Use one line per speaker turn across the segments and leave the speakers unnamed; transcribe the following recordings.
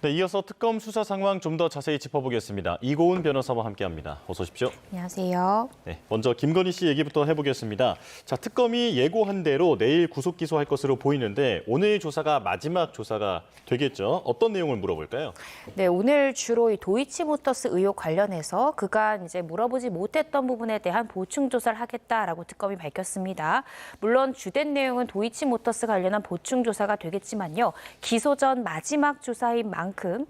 네, 이어서 특검 수사 상황 좀 더 자세히 짚어보겠습니다. 이고은 변호사와 함께합니다. 어서 오십시오.
안녕하세요.
네, 먼저 김건희 씨 얘기부터 해보겠습니다. 자, 특검이 예고한 대로 내일 구속 기소할 것으로 보이는데 오늘 조사가 마지막 조사가 되겠죠. 어떤 내용을 물어볼까요?
네, 오늘 주로 이 도이치모터스 의혹 관련해서 그간 이제 물어보지 못했던 부분에 대한 보충 조사를 하겠다라고 특검이 밝혔습니다. 물론 주된 내용은 도이치모터스 관련한 보충 조사가 되겠지만요. 기소 전 마지막 조사인 만큼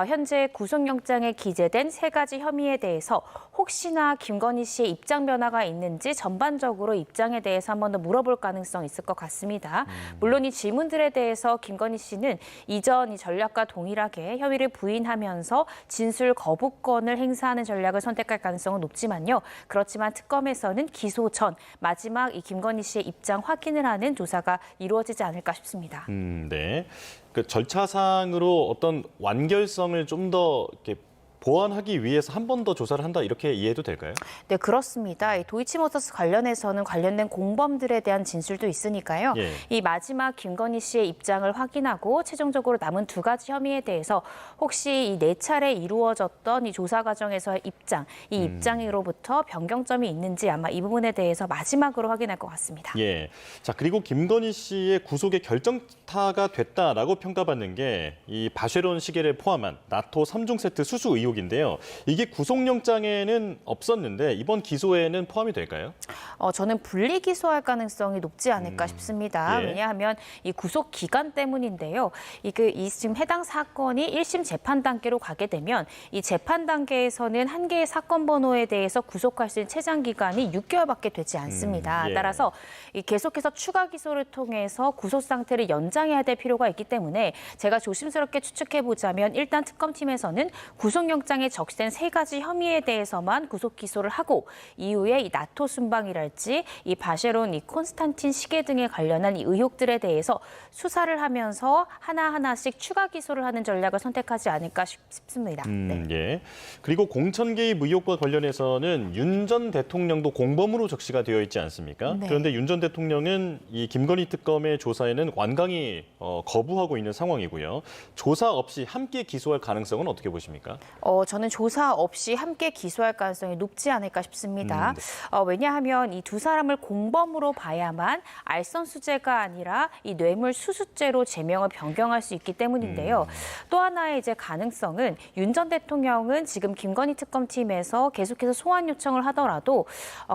현재 구속영장에 기재된 3가지 혐의에 대해서 혹시나 김건희 씨의 입장 변화가 있는지 전반적으로 입장에 대해서 한 번 더 물어볼 가능성이 있을 것 같습니다. 물론 이 질문들에 대해서 김건희 씨는 이전 이 전략과 동일하게 혐의를 부인하면서 진술 거부권을 행사하는 전략을 선택할 가능성은 높지만요. 그렇지만 특검에서는 기소 전 마지막 이 김건희 씨의 입장 확인을 하는 조사가 이루어지지 않을까 싶습니다.
네. 그 절차상으로 어떤 완결성을 좀 더 이렇게 보완하기 위해서 한 번 더 조사를 한다 이렇게 이해해도 될까요?
네, 그렇습니다. 이 도이치모터스 관련해서는 관련된 공범들에 대한 진술도 있으니까요.
예.
이 마지막 김건희 씨의 입장을 확인하고 최종적으로 남은 2가지 혐의에 대해서 혹시 이 4차례 이루어졌던 이 조사 과정에서의 입장, 이 입장으로부터 변경점이 있는지 아마 이 부분에 대해서 마지막으로 확인할 것 같습니다.
예. 자, 그리고 김건희 씨의 구속의 결정타가 됐다라고 평가받는 게 이 바쉐론 시계를 포함한 나토 3종 세트 수수 의혹인데요. 이게 구속영장에는 없었는데 이번 기소에는 포함이 될까요?
저는 분리 기소할 가능성이 높지 않을까 싶습니다.
예.
왜냐하면 이 구속 기간 때문인데요. 이 지금 해당 사건이 1심 재판 단계로 가게 되면 이 재판 단계에서는 한 개의 사건 번호에 대해서 구속할 수 있는 최장 기간이 6개월밖에 되지 않습니다.
예.
따라서 이 계속해서 추가 기소를 통해서 구속 상태를 연장해야 될 필요가 있기 때문에 제가 조심스럽게 추측해 보자면 일단 특검팀에서는 구속영장에 적시된 3가지 혐의에 대해서만 구속 기소를 하고 이후에 이 나토 순방이랄지 이 바쉐론, 이 콘스탄틴 시계 등에 관련한 이 의혹들에 대해서 수사를 하면서 하나하나씩 추가 기소를 하는 전략을 선택하지 않을까 싶습니다. 네.
예. 그리고 공천 개입 의혹과 관련해서는 윤 전 대통령도 공범으로 적시가 되어 있지 않습니까?
네.
그런데 윤 전 대통령은 이 김건희 특검의 조사에는 완강히 거부하고 있는 상황이고요. 조사 없이 함께 기소할 가능성은 어떻게 보십니까?
저는 조사 없이 함께 기소할 가능성이 높지 않을까 싶습니다. 왜냐하면 이 2사람을 공범으로 봐야만 알선수재가 아니라 이 뇌물수수죄로 제명을 변경할 수 있기 때문인데요. 또 하나의 이제 가능성은 윤 전 대통령은 지금 김건희 특검팀에서 계속해서 소환 요청을 하더라도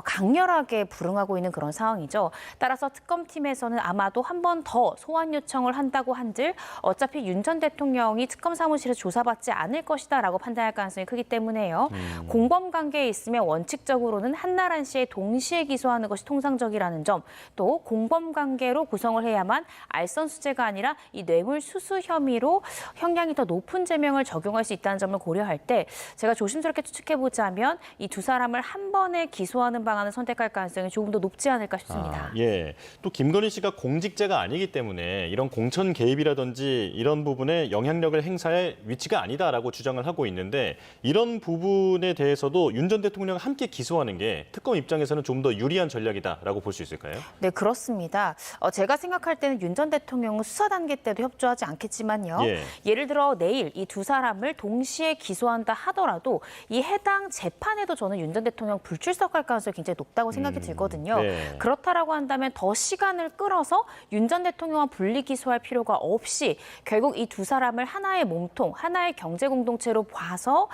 강렬하게 불응하고 있는 그런 상황이죠. 따라서 특검팀에서는 아마도 한 번 더 소환 요청을 한다고 한들 어차피 윤 전 대통령이 특검 사무실에서 조사받지 않을 것이다라고 판단할 가능성이 크기 때문에요. 공범 관계에 있으면 원칙적으로는 한나란 씨에 동시에 기소하는 것이 통상적이라는 점, 또 공범 관계로 구성을 해야만 알선수재가 아니라 이 뇌물수수 혐의로 형량이 더 높은 제명을 적용할 수 있다는 점을 고려할 때 제가 조심스럽게 추측해보자면 이 2사람을 한 번에 기소하는 방안을 선택할 가능성이 조금 더 높지 않을까 싶습니다.
예. 또 김건희 씨가 공직자가 아니기 때문에 이런 공천 개입이라든지 이런 부분에 영향력을 행사할 위치가 아니다라고 주장을 하고 있는데 이런 부분에 대해서도 윤 전 대통령과 함께 기소하는 게 특검 입장에서는 좀 더 유리한 전략이다라고 볼 수 있을까요?
네, 그렇습니다. 제가 생각할 때는 윤 전 대통령은 수사 단계 때도 협조하지 않겠지만요.
예.
예를 들어 내일 이 2사람을 동시에 기소한다 하더라도 이 해당 재판에도 저는 윤 전 대통령 불출석할 가능성이 굉장히 높다고 생각이 들거든요.
네.
그렇다라고 한다면 더 시간을 끌어서 윤 전 대통령과 분리 기소할 필요가 없이 결국 이 2사람을 하나의 몸통, 하나의 경제 공동체로 봐서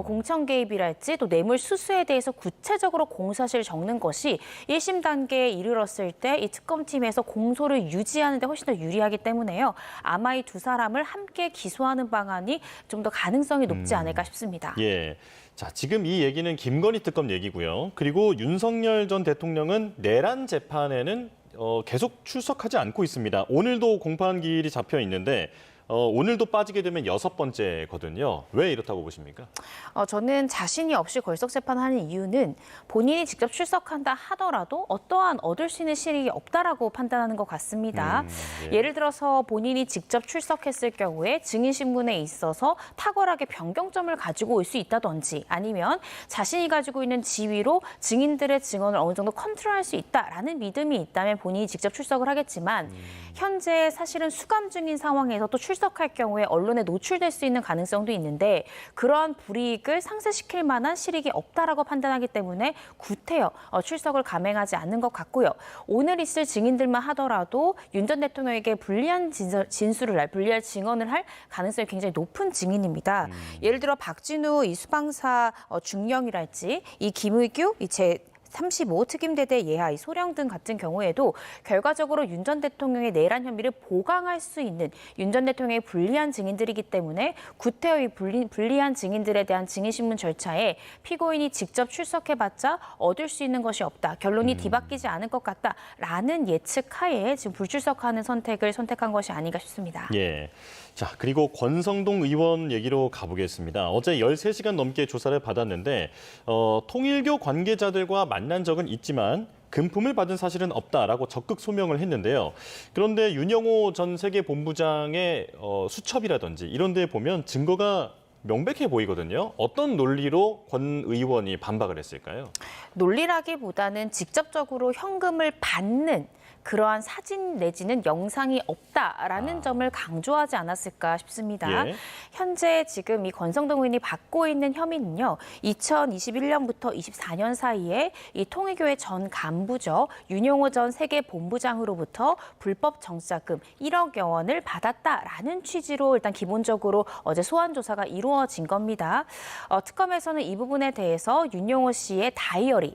공천 개입이랄지 또 뇌물 수수에 대해서 구체적으로 공사실을 적는 것이 1심 단계에 이르렀을 때 이 특검팀에서 공소를 유지하는 데 훨씬 더 유리하기 때문에요. 아마 이 2사람을 함께 기소하는 방안이 좀 더 가능성이 높지 않을까 싶습니다.
예. 자, 지금 이 얘기는 김건희 특검 얘기고요. 그리고 윤석열 전 대통령은 내란 재판에는 계속 출석하지 않고 있습니다. 오늘도 공판 기일이 잡혀 있는데 오늘도 빠지게 되면 6번째거든요. 왜 이렇다고 보십니까?
저는 자신이 없이 걸석 재판하는 이유는 본인이 직접 출석한다 하더라도 어떠한 얻을 수 있는 실익이 없다라고 판단하는 것 같습니다.
예.
예를 들어서 본인이 직접 출석했을 경우에 증인 신문에 있어서 탁월하게 변경점을 가지고 올 수 있다든지 아니면 자신이 가지고 있는 지위로 증인들의 증언을 어느 정도 컨트롤할 수 있다라는 믿음이 있다면 본인이 직접 출석을 하겠지만 현재 사실은 수감 중인 상황에서 또 출석할 경우에 언론에 노출될 수 있는 가능성도 있는데 그러한 불이익을 상쇄시킬 만한 실익이 없다라고 판단하기 때문에 구태여 출석을 감행하지 않는 것 같고요. 오늘 있을 증인들만 하더라도 윤 전 대통령에게 불리한 진술을 할, 불리한 증언을 할 가능성이 굉장히 높은 증인입니다. 예를 들어 박진우 이 수방사 중령이랄지 이 김의규 이 35 특임대대 예하, 이 소령 등 같은 경우에도 결과적으로 윤 전 대통령의 내란 혐의를 보강할 수 있는 윤 전 대통령의 불리한 증인들이기 때문에 구태여 이 불리한 증인들에 대한 증인신문 절차에 피고인이 직접 출석해봤자 얻을 수 있는 것이 없다. 결론이 뒤바뀌지 않을 것 같다라는 예측하에 지금 불출석하는 선택을 선택한 것이 아닌가 싶습니다.
예. 자, 그리고 권성동 의원 얘기로 가보겠습니다. 어제 13시간 넘게 조사를 받았는데 통일교 관계자들과 만난 적은 있지만 금품을 받은 사실은 없다라고 적극 소명을 했는데요. 그런데 윤영호 전 세계본부장의 수첩이라든지 이런 데 보면 증거가 명백해 보이거든요. 어떤 논리로 권 의원이 반박을 했을까요?
논리라기보다는 직접적으로 현금을 받는 그러한 사진 내지는 영상이 없다라는 점을 강조하지 않았을까 싶습니다.
예.
현재 지금 이 권성동 의원이 받고 있는 혐의는요. 2021년부터 24년 사이에 이 통일교회 전 간부죠. 윤영호 전 세계본부장으로부터 불법 정자금 1억여 원을 받았다라는 취지로 일단 기본적으로 어제 소환 조사가 이루어진 겁니다. 특검에서는 이 부분에 대해서 윤영호 씨의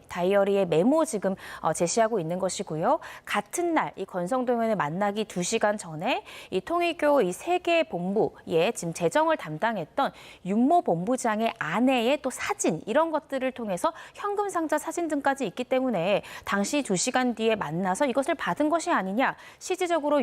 다이어리의 메모 지금 제시하고 있는 것이고요. 같은 날 이 권성동 의원을 만나기 2시간 전에 이 통일교 이 세계 본부에 지금 재정을 담당했던 윤모 본부장의 아내의 또 사진 이런 것들을 통해서 현금 상자 사진 등까지 있기 때문에 당시 2시간 뒤에 만나서 이것을 받은 것이 아니냐. 실질적으로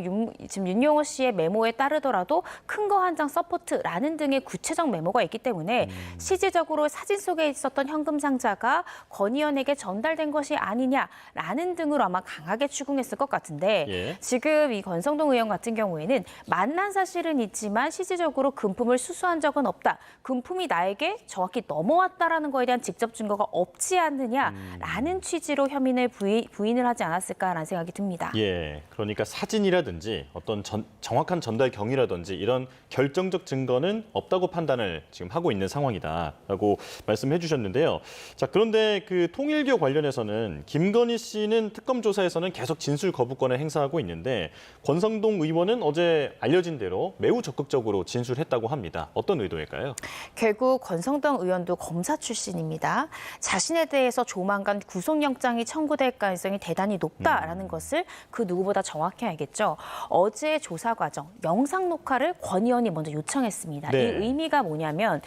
지금 윤영호 씨의 메모에 따르더라도 큰 거 한 장 서포트라는 등의 구체적 메모가 있기 때문에 실질적으로 사진 속에 있었던 현금 상자가 권 의원에게 전달된 것이 아니냐라는 등으로 아마 강하게 추궁했을 것 같은데
예.
지금 이 권성동 의원 같은 경우에는 만난 사실은 있지만 실질적으로 금품을 수수한 적은 없다. 금품이 나에게 정확히 넘어왔다라는 거에 대한 직접 증거가 없지 않느냐라는 취지로 혐의를 부인을 하지 않았을까라는 생각이 듭니다.
예, 그러니까 사진이라든지 어떤 정확한 전달 경위라든지 이런 결정적 증거는 없다고 판단을 지금 하고 있는 상황이다라고 말씀해 주셨는데요. 자, 그런데 그 통일교 관련해서는 김건희 씨는 특검 조사에서는 계속 진술 거부권을 행사하고 있는데 권성동 의원은 어제 알려진 대로 매우 적극적으로 진술했다고 합니다. 어떤 의도일까요?
결국 권성동 의원도 검사 출신입니다. 자신에 대해서 조만간 구속영장이 청구될 가능성이 대단히 높다라는 것을 그 누구보다 정확히 알겠죠. 어제 조사 과정, 영상 녹화를 권 의원이 먼저 요청했습니다.
네.
이 의미가 뭐냐면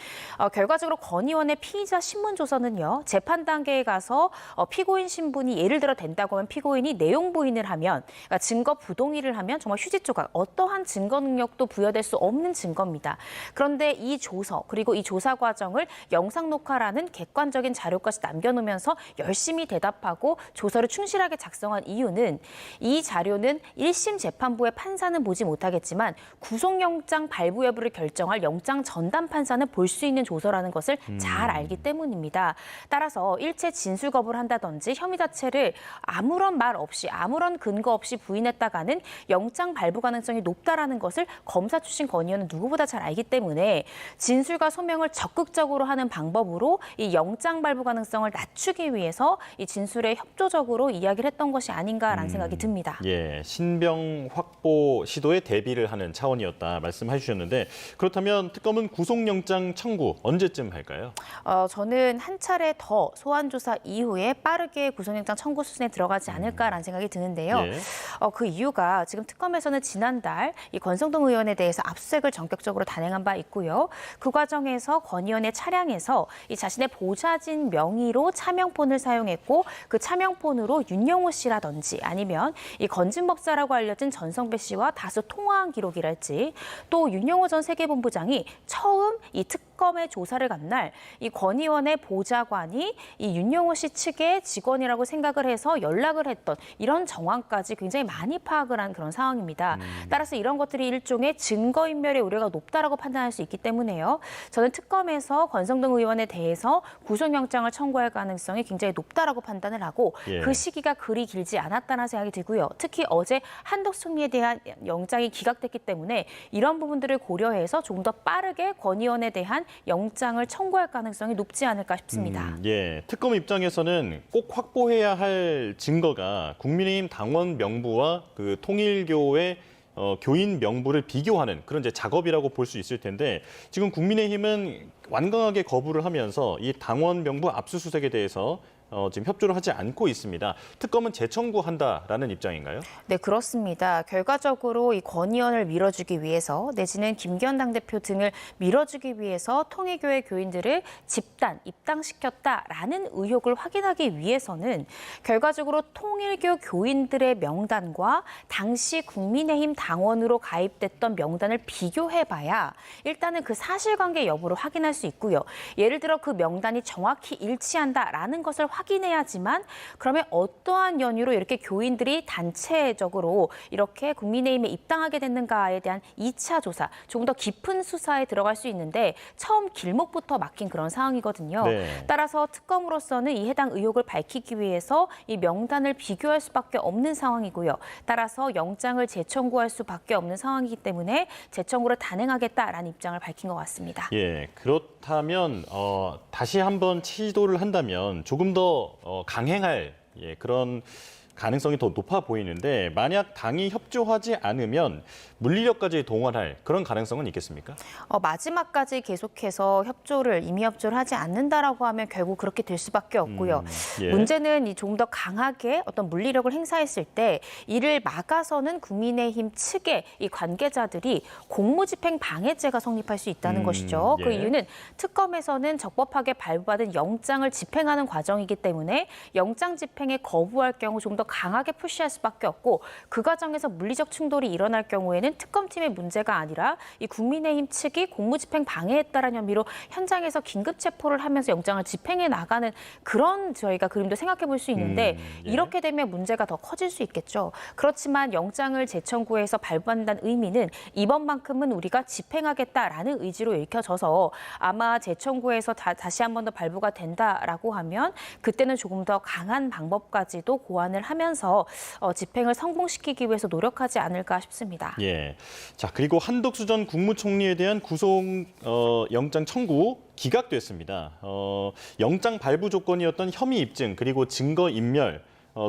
결과적으로 권 의원의 피의자 신문 조서는요. 재판 단계에 가서 피고인 신분이 예를 들어 된다고 하면 피고인이 내용 부인을 하면 그러니까 증거 부동의를 하면 정말 휴지 조각, 어떠한 증거 능력도 부여될 수 없는 증거입니다. 그런데 이 조서 그리고 이 조사 과정을 영상 녹화라는 객관적인 자료까지 남겨놓으면서 열심히 대답하고 조서를 충실하게 작성한 이유는 이 자료는 1심 재판부의 판사는 보지 못하겠지만 구속영장 발부 여부를 결정할 영장 전담 판사는 볼 수 있는 조서라는 것을 잘 알기 때문입니다. 따라서 일체 진술 거부를 한다든지 혐의 자체를 아무런 말 없이 아무런 근거 없이 부인했다가는 영장 발부 가능성이 높다라는 것을 검사 출신 권 의원은 누구보다 잘 알기 때문에 진술과 소명을 적극적으로 하는 방법으로 이 영장 발부 가능성을 낮추기 위해서 이 진술에 협조적으로 이야기를 했던 것이 아닌가라는 생각이 듭니다.
예, 신병 확보 시도에 대비를 하는 차원이었다 말씀해 주셨는데 그렇다면 특검은 구속영장 청구 언제쯤 할까요?
저는 한 차례 더 소환 조사 이후에 빠르게 구속영장 청구 수순에 들어가지 않을까라는 생각이 드는데요.
예.
그 이유가 지금 특검에서는 지난달 이 권성동 의원에 대해서 압수수색을 전격적으로 단행한 바 있고요. 그 과정에서 권 의원의 차량에서 이 자신의 보좌진 명의로 차명폰을 사용했고 그 차명폰으로 윤영호 씨라든지 아니면 이 건진법사라고 알려진 전성배 씨와 다수 통화한 기록이랄지 또 윤영호 전 세계본부장이 처음 이 특검의 조사를 간 날 이 권 의원의 보좌관이 이 윤영호 씨 측의 직원이라고 생각을 해서 연락을 했던 이런 정황 정황까지 굉장히 많이 파악을 한 그런 상황입니다. 따라서 이런 것들이 일종의 증거인멸의 우려가 높다라고 판단할 수 있기 때문에요. 저는 특검에서 권성동 의원에 대해서 구속영장을 청구할 가능성이 굉장히 높다라고 판단을 하고
예.
그 시기가 그리 길지 않았다는 생각이 들고요. 특히 어제 한덕수 총리에 대한 영장이 기각됐기 때문에 이런 부분들을 고려해서 조금 더 빠르게 권 의원에 대한 영장을 청구할 가능성이 높지 않을까 싶습니다.
예, 특검 입장에서는 꼭 확보해야 할 증거가 국민의힘 당원 명부와 그 통일교의 교인 명부를 비교하는 그런 이제 작업이라고 볼 수 있을 텐데 지금 국민의힘은 완강하게 거부를 하면서 이 당원 명부 압수수색에 대해서 지금 협조를 하지 않고 있습니다. 특검은 재청구한다라는 입장인가요?
네, 그렇습니다. 결과적으로 이 권 의원을 밀어주기 위해서 내지는 김기현 당대표 등을 밀어주기 위해서 통일교회 교인들을 집단 입당시켰다라는 의혹을 확인하기 위해서는 결과적으로 통일교 교인들의 명단과 당시 국민의힘 당원으로 가입됐던 명단을 비교해봐야 일단은 그 사실관계 여부를 확인할 수 있고요. 예를 들어 그 명단이 정확히 일치한다라는 것을 확인해야지만 그러면 어떠한 연유로 이렇게 교인들이 단체적으로 이렇게 국민의힘에 입당하게 됐는가에 대한 2차 조사, 조금 더 깊은 수사에 들어갈 수 있는데 처음 길목부터 막힌 그런 상황이거든요.
네.
따라서 특검으로서는 이 해당 의혹을 밝히기 위해서 이 명단을 비교할 수밖에 없는 상황이고요. 따라서 영장을 재청구할 수밖에 없는 상황이기 때문에 재청구를 단행하겠다라는 입장을 밝힌 것 같습니다.
예, 그렇다면 다시 한번 시도를 한다면 조금 더 강행할 그런 가능성이 더 높아 보이는데 만약 당이 협조하지 않으면 물리력까지 동원할 그런 가능성은 있겠습니까?
마지막까지 계속해서 임의 협조를 하지 않는다라고 하면 결국 그렇게 될 수밖에 없고요.
예.
문제는 이 좀 더 강하게 어떤 물리력을 행사했을 때 이를 막아서는 국민의힘 측의 이 관계자들이 공무집행 방해죄가 성립할 수 있다는 것이죠. 그
예.
이유는 특검에서는 적법하게 발부받은 영장을 집행하는 과정이기 때문에 영장 집행에 거부할 경우 좀 더 강하게 푸시할 수밖에 없고 그 과정에서 물리적 충돌이 일어날 경우에는 특검팀의 문제가 아니라 이 국민의힘 측이 공무집행 방해했다는 혐의로 현장에서 긴급 체포를 하면서 영장을 집행해 나가는 그런 저희가 그림도 생각해 볼 수 있는데
예.
이렇게 되면 문제가 더 커질 수 있겠죠. 그렇지만 영장을 재청구해서 발부한다는 의미는 이번만큼은 우리가 집행하겠다라는 의지로 읽혀져서 아마 재청구해서 다시 한 번 더 발부가 된다라고 하면 그때는 조금 더 강한 방법까지도 고안을 하면서 집행을 성공시키기 위해서 노력하지 않을까 싶습니다.
예. 자, 그리고 한덕수 전 국무총리에 대한 구속 영장 청구 기각됐습니다. 영장 발부 조건이었던 혐의 입증 그리고 증거 인멸,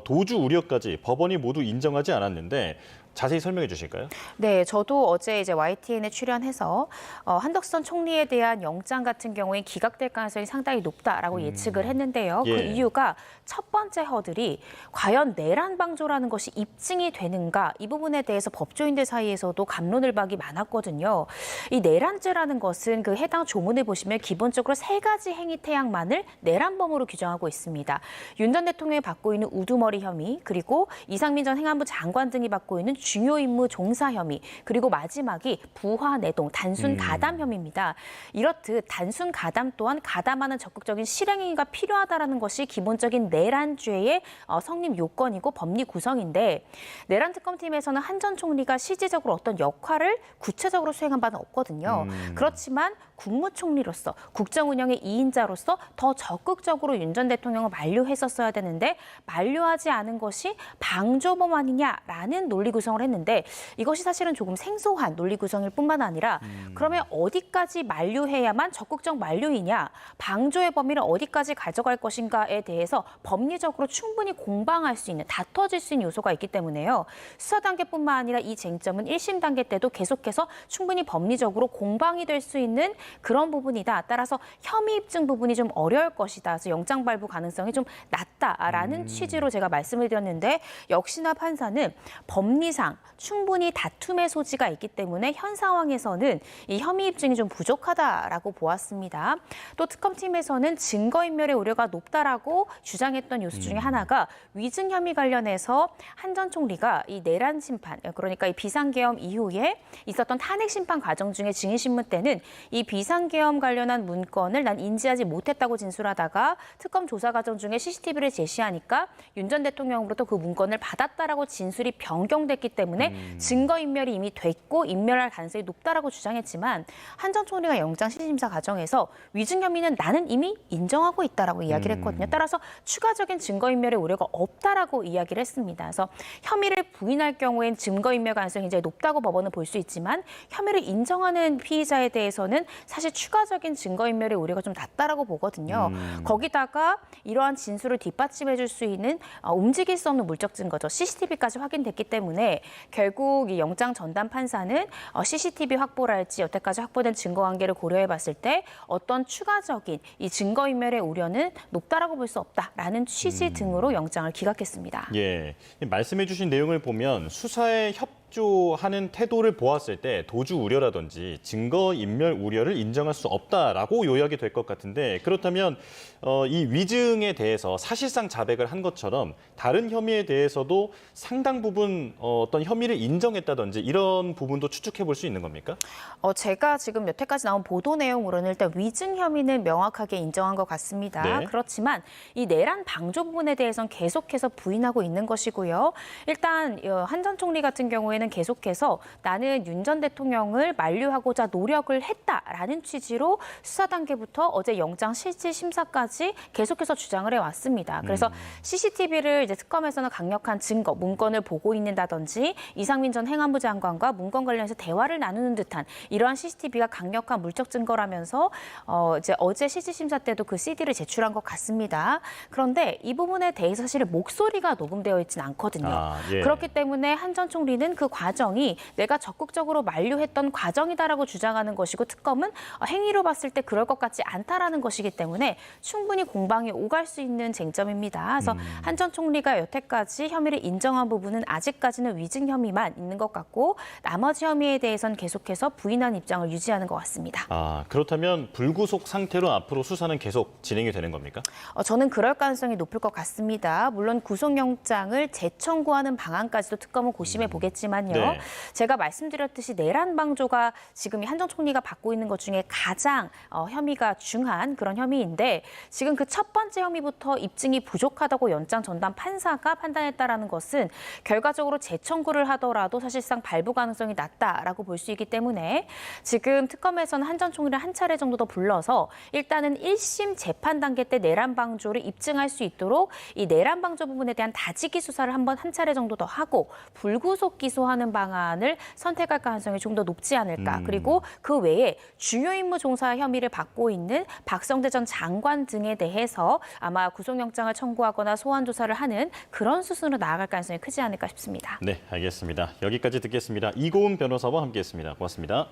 도주 우려까지 법원이 모두 인정하지 않았는데 자세히 설명해 주실까요?
네, 저도 어제 이제 YTN에 출연해서 한덕수 전 총리에 대한 영장 같은 경우에 기각될 가능성이 상당히 높다라고 예측을 했는데요.
예.
그 이유가 첫 번째 허들이 과연 내란 방조라는 것이 입증이 되는가 이 부분에 대해서 법조인들 사이에서도 갑론을박이 많았거든요. 이 내란죄라는 것은 그 해당 조문을 보시면 기본적으로 3가지 행위 태양만을 내란범으로 규정하고 있습니다. 윤 전 대통령이 받고 있는 우두머리 혐의, 그리고 이상민 전 행안부 장관 등이 받고 있는 중요 임무 종사 혐의, 그리고 마지막이 부하 내동, 단순 가담 혐의입니다. 이렇듯 단순 가담 또한 가담하는 적극적인 실행행위가 필요하다는 것이 기본적인 내란죄의 성립 요건이고 법리 구성인데 내란 특검팀에서는 한 전 총리가 실질적으로 어떤 역할을 구체적으로 수행한 바는 없거든요. 그렇지만 국무총리로서 국정운영의 2인자로서 더 적극적으로 윤 전 대통령을 만류했었어야 되는데 만류하지 않은 것이 방조범 아니냐라는 논리 구성을 했는데 이것이 사실은 조금 생소한 논리 구성일 뿐만 아니라 그러면 어디까지 만류해야만 적극적 만류이냐, 방조의 범위를 어디까지 가져갈 것인가에 대해서 법리적으로 충분히 공방할 수 있는, 다퉈질 수 있는 요소가 있기 때문에요. 수사 단계뿐만 아니라 이 쟁점은 1심 단계 때도 계속해서 충분히 법리적으로 공방이 될 수 있는 그런 부분이다. 따라서 혐의 입증 부분이 좀 어려울 것이다. 그래서 영장 발부 가능성이 좀 낮다라는 취지로 제가 말씀을 드렸는데 역시나 판사는 법리상 충분히 다툼의 소지가 있기 때문에 현 상황에서는 이 혐의 입증이 좀 부족하다라고 보았습니다. 또 특검팀에서는 증거인멸의 우려가 높다라고 주장했던 요소 중에 하나가 위증 혐의 관련해서 한 전 총리가 이 내란 심판, 그러니까 이 비상계엄 이후에 있었던 탄핵 심판 과정 중에 증인 신문 때는 이 비상계엄 관련한 문건을 난 인지하지 못했다고 진술하다가 특검 조사 과정 중에 CCTV를 제시하니까 윤 전 대통령으로부터 그 문건을 받았다라고 진술이 변경됐기 때문에 증거인멸이 이미 됐고 인멸할 가능성이 높다라고 주장했지만 한 전 총리가 영장실질심사 과정에서 위증 혐의는 나는 이미 인정하고 있다라고 이야기를 했거든요. 따라서 추가적인 증거인멸의 우려가 없다라고 이야기를 했습니다. 그래서 혐의를 부인할 경우엔 증거인멸 가능성이 굉장히 높다고 법원은 볼 수 있지만 혐의를 인정하는 피의자에 대해서는 사실 추가적인 증거인멸의 우려가 좀 낮다라고 보거든요. 거기다가 이러한 진술을 뒷받침해 줄 수 있는 움직일 수 없는 물적 증거죠. CCTV까지 확인됐기 때문에 결국 이 영장 전담 판사는 CCTV 확보랄지 여태까지 확보된 증거 관계를 고려해 봤을 때 어떤 추가적인 이 증거인멸의 우려는 높다라고 볼 수 없다라는 취지 등으로 영장을 기각했습니다.
예, 말씀해 주신 내용을 보면 수사에 협조하는 태도를 보았을 때 도주 우려라든지 증거 인멸 우려를 인정할 수 없다라고 요약이 될 것 같은데 그렇다면 이 위증에 대해서 사실상 자백을 한 것처럼 다른 혐의에 대해서도 상당 부분 어떤 혐의를 인정했다든지 이런 부분도 추측해 볼 수 있는 겁니까?
제가 지금 여태까지 나온 보도 내용으로는 일단 위증 혐의는 명확하게 인정한 것 같습니다.
네.
그렇지만 이 내란 방조 부분에 대해서는 계속해서 부인하고 있는 것이고요. 일단 한 전 총리 같은 경우에는 계속해서 나는 윤 전 대통령을 만류하고자 노력을 했다라는 취지로 수사 단계부터 어제 영장 실질 심사까지 계속해서 주장을 해왔습니다. 그래서 CCTV를 이제 특검에서는 강력한 증거, 문건을 보고 있는다든지 이상민 전 행안부 장관과 문건 관련해서 대화를 나누는 듯한 이러한 CCTV가 강력한 물적 증거라면서 이제 어제 실질 심사 때도 그 CD를 제출한 것 같습니다. 그런데 이 부분에 대해서 사실 목소리가 녹음되어 있지는 않거든요.
예.
그렇기 때문에 한 전 총리는 그 과정이 내가 적극적으로 만류했던 과정이다라고 주장하는 것이고 특검은 행위로 봤을 때 그럴 것 같지 않다라는 것이기 때문에 충분히 공방이 오갈 수 있는 쟁점입니다. 그래서 한 전 총리가 여태까지 혐의를 인정한 부분은 아직까지는 위증 혐의만 있는 것 같고 나머지 혐의에 대해서는 계속해서 부인한 입장을 유지하는 것 같습니다.
그렇다면 불구속 상태로 앞으로 수사는 계속 진행이 되는 겁니까?
저는 그럴 가능성이 높을 것 같습니다. 물론 구속영장을 재청구하는 방안까지도 특검은 고심해 보겠지만요.
네.
제가 말씀드렸듯이 내란 방조가 지금 한 전 총리가 받고 있는 것 중에 가장 혐의가 중한 그런 혐의인데 지금 그 첫 번째 혐의부터 입증이 부족하다고 연장 전담 판사가 판단했다라는 것은 결과적으로 재청구를 하더라도 사실상 발부 가능성이 낮다라고 볼 수 있기 때문에 지금 특검에서는 한 전 총리를 한 차례 정도 더 불러서 일단은 1심 재판 단계 때 내란 방조를 입증할 수 있도록 이 내란 방조 부분에 대한 다지기 수사를 한 차례 정도 더 하고 불구속 기소하는 방안을 선택할 가능성이 좀 더 높지 않을까. 그리고 그 외에 중요 임무 종사 혐의를 받고 있는 박성대 전 장관 등에 대해서 아마 구속영장을 청구하거나 소환 조사를 하는 그런 수순으로 나아갈 가능성이 크지 않을까 싶습니다.
네, 알겠습니다. 여기까지 듣겠습니다. 이고은 변호사와 함께했습니다. 고맙습니다.